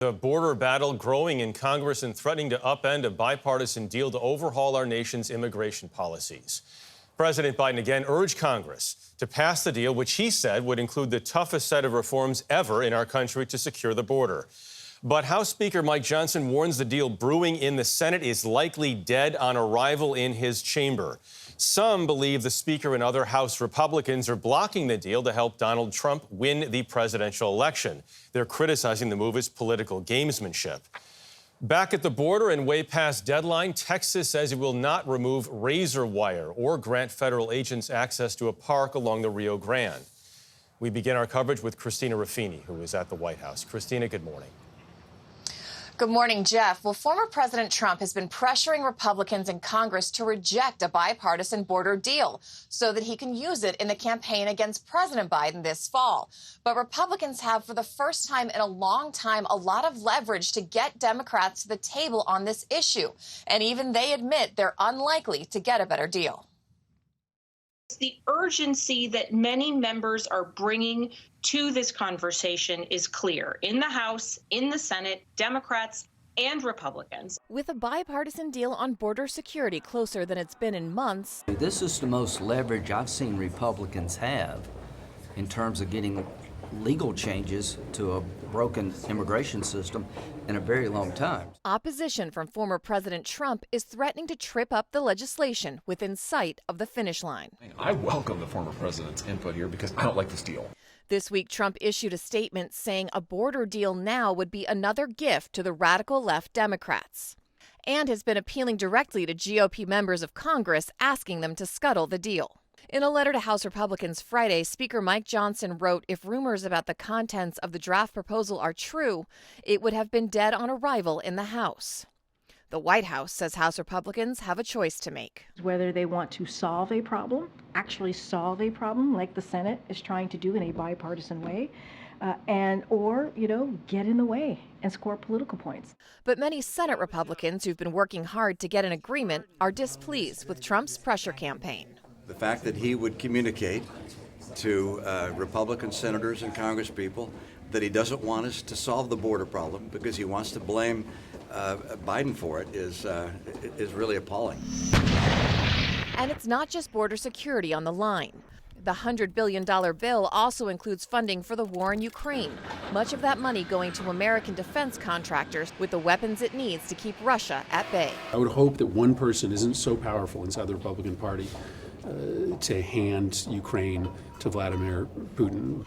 The border battle growing in Congress and threatening to upend a bipartisan deal to overhaul our nation's immigration policies. President Biden again urged Congress to pass the deal, which he said would include the toughest set of reforms ever in our country to secure the border. But House Speaker Mike Johnson warns the deal brewing in the Senate is likely dead on arrival in his chamber. Some believe the Speaker and other House Republicans are blocking the deal to help Donald Trump win the presidential election. They're criticizing the move as political gamesmanship. Back at the border and way past deadline, Texas says it will not remove razor wire or grant federal agents access to a park along the Rio Grande. We begin our coverage with Christina Ruffini, who is at the White House. Christina, good morning. Good morning, Jeff. Well, former President Trump has been pressuring Republicans in Congress to reject a bipartisan border deal so that he can use it in the campaign against President Biden this fall. But Republicans have, for the first time in a long time, a lot of leverage to get Democrats to the table on this issue. And even they admit they're unlikely to get a better deal. The urgency that many members are bringing to this conversation is clear in the House, in the Senate, Democrats and Republicans. With a bipartisan deal on border security closer than it's been in months. This is the most leverage I've seen Republicans have in terms of getting legal changes to a broken immigration system in a very long time. Opposition from former President Trump is threatening to trip up the legislation within sight of the finish line. I welcome the former president's input here because I don't like this deal. This week, Trump issued a statement saying a border deal now would be another gift to the radical left Democrats, and has been appealing directly to GOP members of Congress, asking them to scuttle the deal. In a letter to House Republicans Friday, Speaker Mike Johnson wrote if rumors about the contents of the draft proposal are true, it would have been dead on arrival in the House. The White House says House Republicans have a choice to make. Whether they want to solve a problem, actually solve a problem like the Senate is trying to do in a bipartisan way, or get in the way and score political points. But many Senate Republicans who've been working hard to get an agreement are displeased with Trump's pressure campaign. The fact that he would communicate to Republican senators and congresspeople that he doesn't want us to solve the border problem because he wants to blame Biden for it is really appalling. And it's not just border security on the line. The $100 billion bill also includes funding for the war in Ukraine, much of that money going to American defense contractors with the weapons it needs to keep Russia at bay. I would hope that one person isn't so powerful inside the Republican Party to hand Ukraine to Vladimir Putin.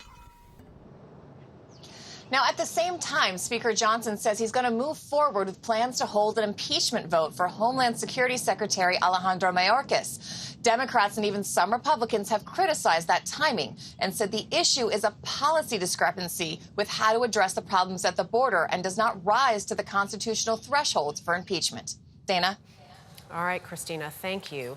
Now, at the same time, Speaker Johnson says he's going to move forward with plans to hold an impeachment vote for Homeland Security Secretary Alejandro Mayorkas. Democrats and even some Republicans have criticized that timing and said the issue is a policy discrepancy with how to address the problems at the border and does not rise to the constitutional thresholds for impeachment. Dana? All right, Christina, thank you.